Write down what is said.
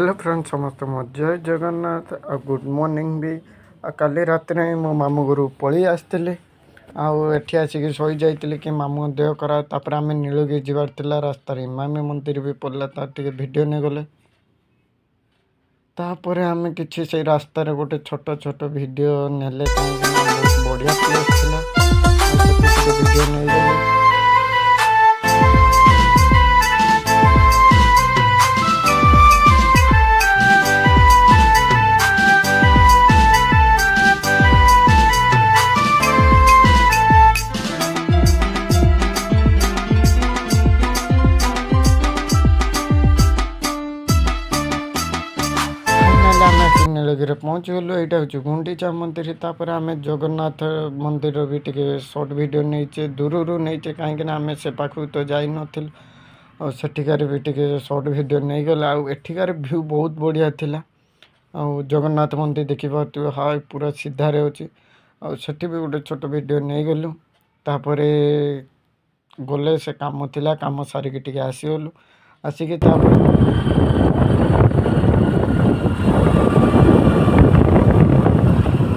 Hello friend समस्त मो जय जगन्नाथ आ गुड मॉर्निंग भी काली रात मो मामू घर पलि आसती आठी आसिक शोई जाइली कि मामू देह खराब तापर आम नीलगिरी जबार रास्तार इमामी मंदिर भी पड़ा तार भिडियो नहीं गले तापर आम कि से रास्तार गोटे छोट छोट भिडियो नेले कहीं बहुत बढ़िया प्लेस था भिडियो नहीं गले। नीलगिरी पहुँचगलु यहाँ हूँ गुंडीचा मंदिर तापर आम जगन्नाथ मंदिर भी टे सर्ट भिडियो नहीं दूर नहीं कहीं आम से पाखु तो जाई नथिल और सेठिकार भी टे सर्ट भिडियो नहीं गला एठिकार व्यू बहुत बढ़िया थिला और जगन्नाथ मंदिर देखिए हाँ पूरा सीधार अच्छी आठ भी गोटे छोट भिडियो नहीं गलु तापर गले से काम थिला काम सारिकी टे आसीगलु आसिक